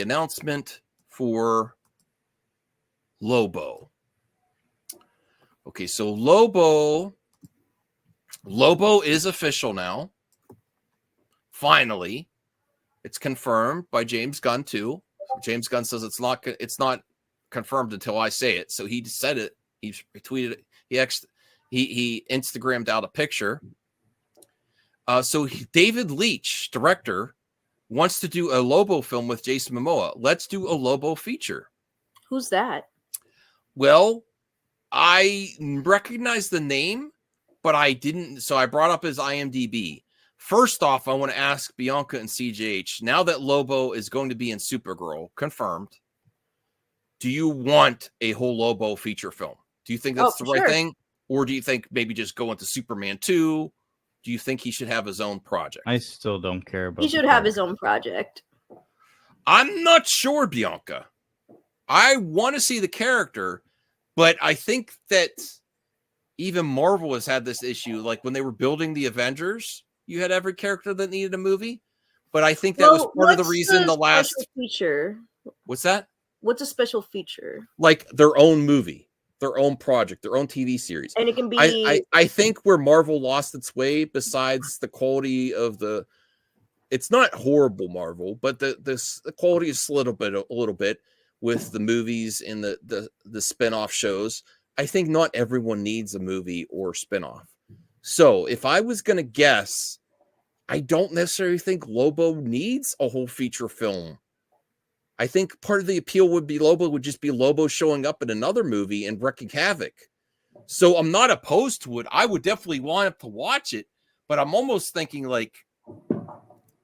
announcement for Lobo. Okay, so Lobo is official now. Finally, it's confirmed by James Gunn too. James Gunn says it's not confirmed until I say it. So he said it. He tweeted it. He Instagrammed out a picture. So David Leitch, director, wants to do a Lobo film with Jason Momoa. Let's do a Lobo feature. Who's that? Well, I recognize the name, but I didn't. So I brought up his IMDb. First off, I want to ask Bianca and CJH, now that Lobo is going to be in Supergirl, confirmed, do you want a whole Lobo feature film? Do you think that's the right thing? Or do you think maybe just go into Superman 2? Do you think he should have his own project? I still don't care about. He should have his own project. I'm not sure, Bianca. I want to see the character, but I think that even Marvel has had this issue. Like when they were building the Avengers, you had every character that needed a movie. But I think that was part of the reason the last feature. What's that? What's a special feature? Like their own movie, their own project, their own TV series. And it can be. I think where Marvel lost its way, besides the quality of the, it's not horrible Marvel, but the quality is a little bit with the movies and the spinoff shows. I think not everyone needs a movie or spinoff. So if I was going to guess, I don't necessarily think Lobo needs a whole feature film. I think part of the appeal would just be Lobo showing up in another movie and wreaking havoc. So I'm not opposed to it. I would definitely want to watch it, but I'm almost thinking like,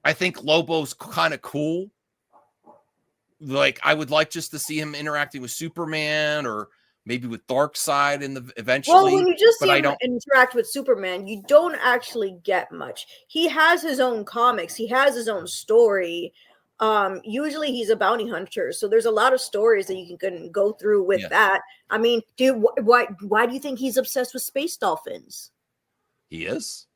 I think Lobo's kind of cool. Like I would like just to see him interacting with Superman or maybe with Darkseid eventually. Well, when you just see him interact with Superman, you don't actually get much. He has his own comics. He has his own story. Usually he's a bounty hunter, so there's a lot of stories that you can go through with that. I mean, why do you think he's obsessed with space dolphins? He is?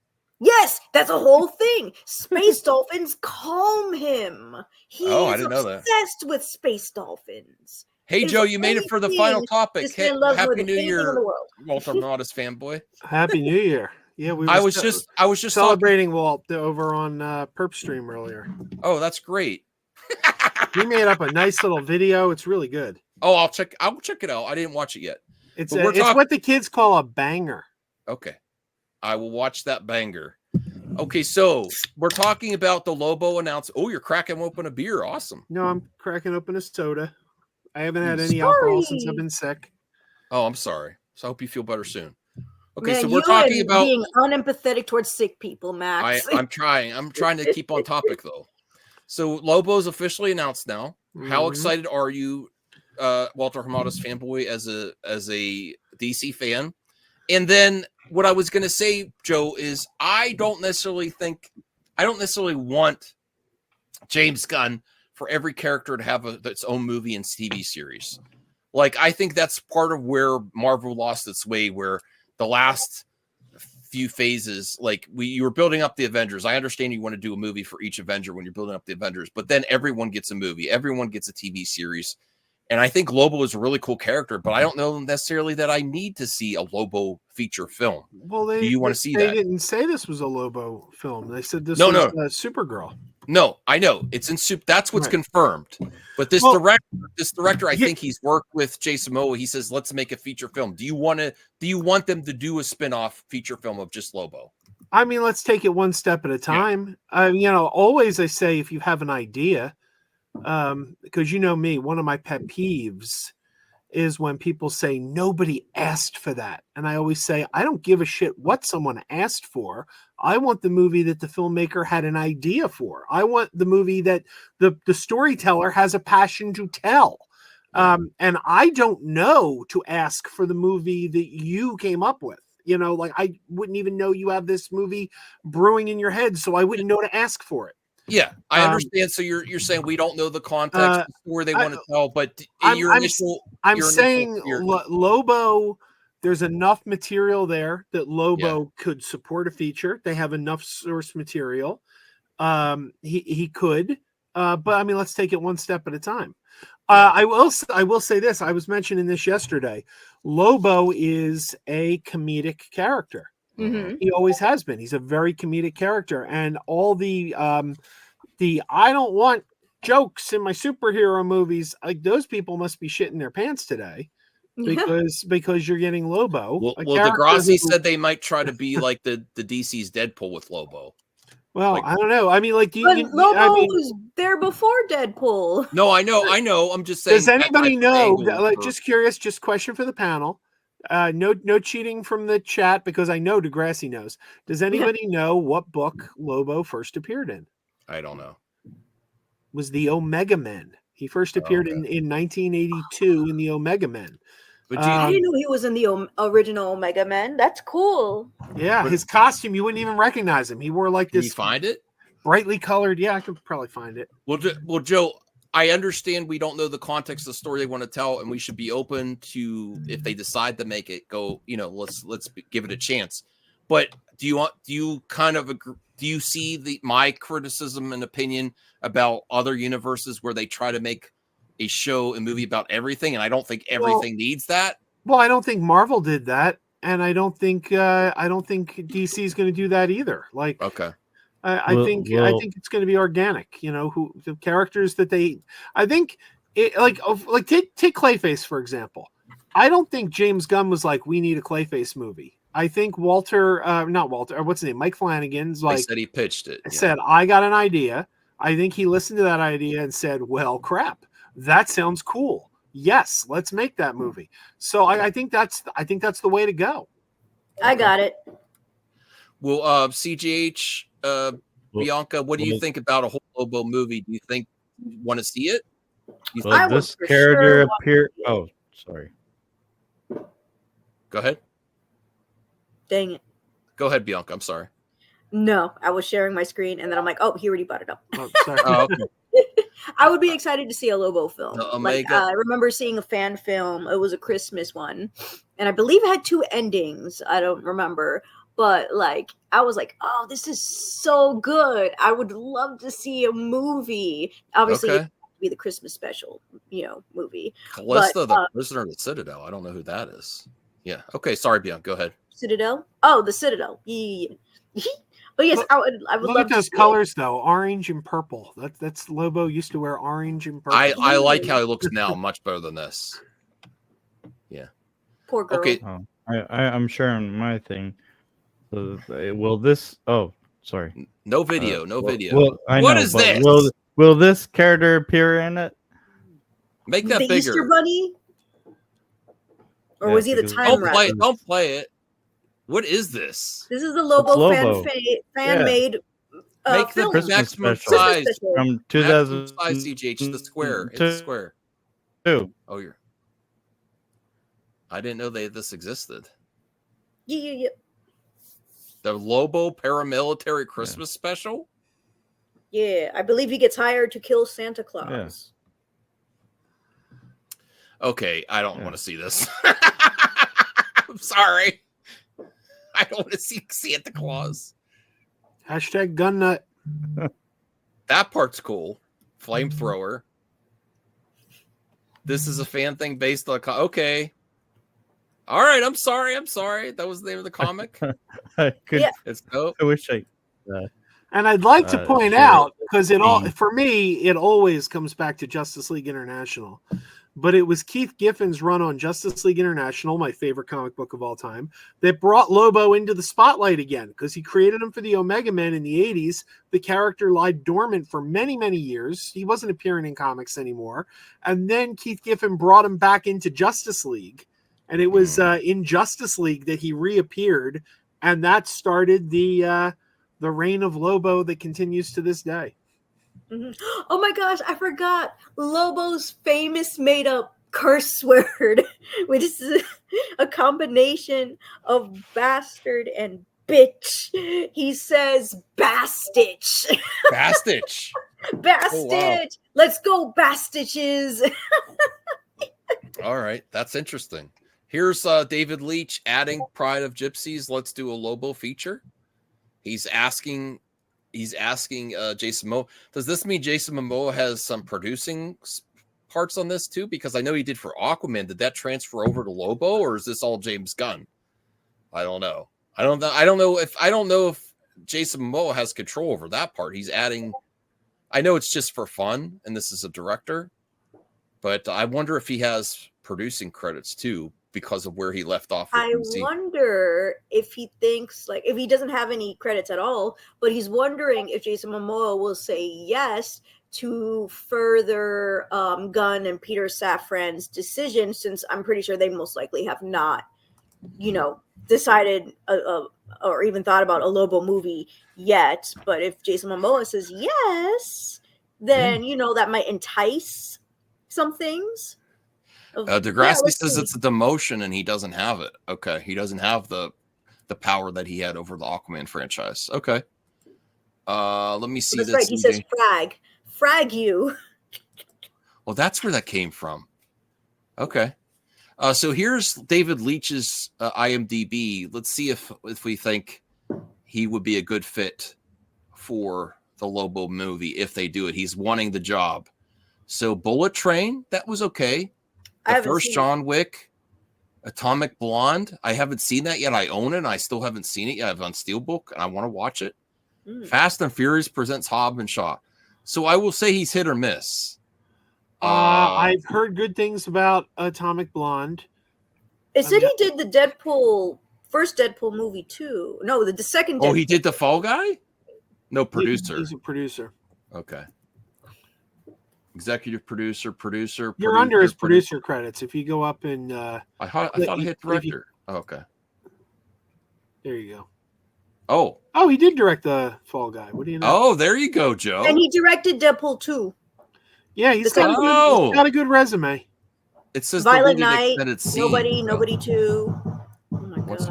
Yes, that's a whole thing. Space dolphins calm him. He's obsessed with space dolphins. Hey, Joe, you made it for the final topic. Happy New Year, Walter Modest fanboy. Happy New Year. Yeah, I was just celebrating Walt over on Perp Stream earlier. Oh, that's great. He made up a nice little video. It's really good. Oh, I'll check it out. I didn't watch it yet. It's what the kids call a banger. Okay. I will watch that banger. Okay, so we're talking about the Lobo announcement. Oh, you're cracking open a beer. Awesome. No, I'm cracking open a soda. I haven't had any alcohol since I've been sick. Oh, I'm sorry. So I hope you feel better soon. Okay, Man, so we're talking about being unempathetic towards sick people, Max. I'm trying. I'm trying to keep on topic though. So Lobo's officially announced now. How excited are you, Walter Hamada's fanboy, as a DC fan? And then what I was going to say, Joe, is I don't necessarily want James Gunn for every character to have its own movie and TV series. Like, I think that's part of where Marvel lost its way, where the last few phases, like you were building up the Avengers. I understand you want to do a movie for each Avenger when you're building up the Avengers, but then everyone gets a movie, everyone gets a TV series. And I think Lobo is a really cool character, but I don't know necessarily that I need to see a Lobo feature film. Well, do you want to see that? They didn't say this was a Lobo film. They said this was Supergirl. No, I know it's in soup. That's what's confirmed. But this director, I think he's worked with Jason Momoa. He says, let's make a feature film. Do you want them to do a spin-off feature film of just Lobo? I mean, let's take it one step at a time. Always I say, if you have an idea, because you know me, one of my pet peeves is when people say nobody asked for that. And I always say, I don't give a shit what someone asked for. I want the movie that the filmmaker had an idea for. I want the movie that the storyteller has a passion to tell. And I don't know to ask for the movie that you came up with. Like I wouldn't even know you have this movie brewing in your head, so I wouldn't know to ask for it. Yeah, I understand. So you're saying we don't know the context where they want to tell, but I'm saying Lobo, there's enough material there that Lobo could support a feature. They have enough source material. He could. But I mean, let's take it one step at a time. I will say this. I was mentioning this yesterday. Lobo is a comedic character. Mhm. He always has been. He's a very comedic character, and all the I don't want jokes in my superhero movies. Like those people must be shitting their pants today because you're getting Lobo. Well, Degrassi said they might try to be like the DC's Deadpool with Lobo. Well, Like, I don't know. I mean, like, Lobo was there before Deadpool. No, I know. I'm just saying. Does anybody know? Like, just curious. Just question for the panel. No cheating from the chat because I know Degrassi knows. Does anybody know what book Lobo first appeared in? I don't know. Was the Omega Men. He first appeared in 1982 in the Omega Men. I didn't know he was in the original Omega Men. That's cool. Yeah, his costume, you wouldn't even recognize him. He wore like this. Can you find it? Brightly colored. Yeah, I could probably find it. Well, Joe, I understand we don't know the context of the story they want to tell, and we should be open to, if they decide to make it, go, let's give it a chance. But do you kind of agree? Do you see my criticism and opinion about other universes where they try to make a show and movie about everything, and I don't think everything needs that? Well, I don't think Marvel did that, and I don't think DC is going to do that either. Like, okay, I think it's going to be organic. Who the characters that I think it take Clayface for example. I don't think James Gunn was like, we need a Clayface movie. I think Mike Flanagan's like, said he pitched it. Said, I got an idea. I think he listened to that idea and said, well, crap, that sounds cool. Yes, let's make that movie. So I think that's the way to go. I got it. Well, CGH, Bianca, what do you think about a whole Lobo movie? Do you think you want to see it? Will this character appear? Oh, sorry. Go ahead. Dang it. Go ahead, Bianca. I'm sorry. No, I was sharing my screen, and then I'm like, oh, he already brought it up. Oh, sorry. Okay. I would be excited to see a Lobo film. Omega. I remember seeing a fan film. It was a Christmas one, and I believe it had 2 endings. I don't remember, but I was like, oh, this is so good. I would love to see a movie. Obviously, it would be the Christmas special, movie. Callista, the Prisoner of the Citadel. I don't know who that is. Yeah. Okay. Sorry, Bianca. Go ahead. Citadel? Oh, the Citadel. Yeah. But yes, I would look love at those colors though, orange and purple. That's Lobo used to wear orange and purple. I like how he looks now much better than this. Yeah. Poor girl. Okay. Oh, I'm sharing my thing. So, will this? Oh, sorry. No video. No video. Well, what is this? Will this character appear in it? Make that the bigger. Easter Bunny? Or was he the time rabbit? Don't play it. What is this? This is the Lobo fan-made Make film. the maximum size from 2000 size CGH. The square. It's a square. Oh, I didn't know this existed. Yeah. The Lobo paramilitary Christmas special. Yeah, I believe he gets hired to kill Santa Claus. Yes. Okay, I don't want to see this. I'm sorry. I don't want to see Santa Claus. Hashtag gun nut. That part's cool. Flamethrower. This is a fan thing based on... Okay. All right, I'm sorry. That was the name of the comic. It's dope. I wish I... And I'd like to point out, because for me, it always comes back to Justice League International. But it was Keith Giffen's run on Justice League International, my favorite comic book of all time, that brought Lobo into the spotlight again, because he created him for the Omega Men in the 80s. The character lied dormant for many, many years. He wasn't appearing in comics anymore. And then Keith Giffen brought him back into Justice League. And it was in Justice League that he reappeared. And that started the reign of Lobo that continues to this day. Mm-hmm. Oh my gosh, I forgot Lobo's famous made-up curse word, which is a combination of bastard and bitch. He says bastitch. Bastitch. Bastitch. Oh, wow. Let's go, bastitches. All right, that's interesting. Here's David Leitch adding Pride of Gypsies. Let's do a Lobo feature. He's asking he's asking Jason Momoa. Does this mean Jason Momoa has some producing parts on this too? Because I know he did for Aquaman. Did that transfer over to Lobo, or is this all James Gunn? I don't know. I don't know if Jason Momoa has control over that part. He's adding. I know it's just for fun, and this is a director, but I wonder if he has producing credits too because of where he left off. I wonder if he thinks, like, if he doesn't have any credits at all, but he's wondering if Jason Momoa will say yes to further Gunn and Peter Safran's decision, since I'm pretty sure they most likely have not, decided or even thought about a Lobo movie yet. But if Jason Momoa says yes, then that might entice some things. Degrassi says it's a demotion and he doesn't have it. Okay, he doesn't have the power that he had over the Aquaman franchise. Okay, let me see. That's right. He says frag you. Well, that's where that came from. Okay. So here's David Leitch's IMDb. Let's see if we think he would be a good fit for the Lobo movie if they do it. He's wanting the job. So Bullet Train, that was okay. The first John Wick, Atomic Blonde. I haven't seen that yet. I own it. And I still haven't seen it yet. I have it on Steelbook, and I want to watch it. Fast and Furious presents Hobbs and Shaw. So I will say he's hit or miss. I've heard good things about Atomic Blonde. It said he did the first Deadpool movie too. No, the second Deadpool. Oh, he did the Fall Guy? No, producer. He's a producer. Okay. Executive producer. You're under his producer credits. If you go up and I thought I hit director. Okay. There you go. Oh, he did direct the Fall Guy. What do you know? Oh, there you go, Joe. And he directed Deadpool 2. Yeah, he's got a good resume. It says Violent Night, Nobody 2. Oh my gosh.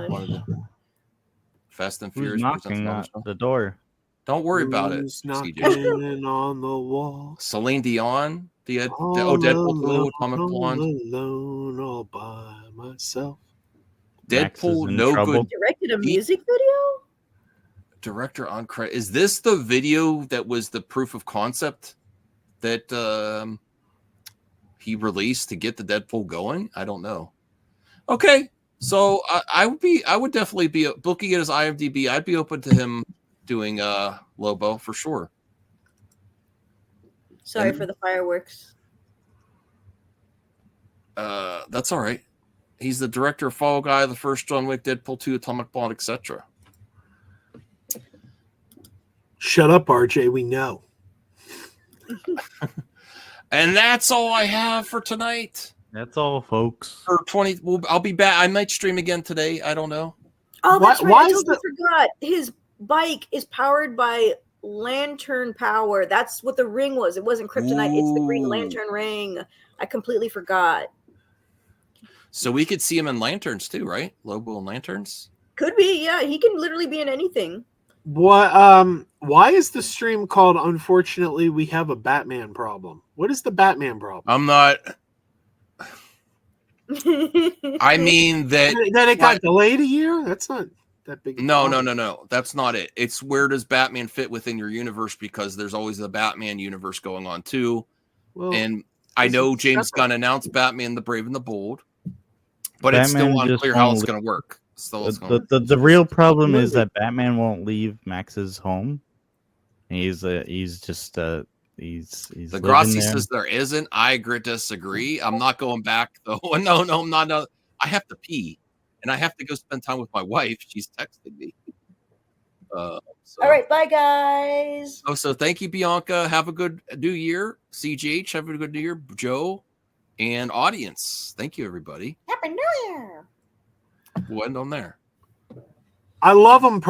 Fast and Who's Furious. knocking at the door? Don't worry about it. Knocking on the wall. Celine Dion. Deadpool 2, Atomic Blonde. Alone all by myself. Deadpool, no trouble. He directed a music video? Director on credit. Is this the video that was the proof of concept that he released to get the Deadpool going? I don't know. Okay, so I would definitely be looking at his IMDb. I'd be open to him doing Lobo for sure. Sorry for the fireworks. That's all right. He's the director of Fall Guy, the first John Wick, Deadpool 2, Atomic Blonde, etc. Shut up, RJ. We know. And that's all I have for tonight. That's all, folks. For 20, I'll be back. I might stream again today. I don't know. Oh, that's right. I totally forgot. His bike is powered by lantern power. That's what the ring was. It wasn't kryptonite. It's the Green Lantern ring. I completely forgot. So we could see him in lanterns too, right? Lobo and lanterns. Could be, yeah. He can literally be in anything. What? Why is the stream called "Unfortunately We Have a Batman Problem"? What is the Batman problem? I'm not. I mean that it got delayed a year. That's not that big. No. That's not it. It's where does Batman fit within your universe? Because there's always the Batman universe going on too. Well, and I know James Gunn announced Batman: The Brave and the Bold, but Batman, it's still unclear how it's going to work. The real problem is that Batman won't leave Max's home. He's the Grassi says there isn't. I disagree. I'm not going back though. No, I'm not. No. I have to pee, and I have to go spend time with my wife. She's texting me. All right, bye guys. So thank you, Bianca. Have a good New Year. CGH, have a good New Year. Joe and audience. Thank you, everybody. Happy New Year. We'll end on there. I love them.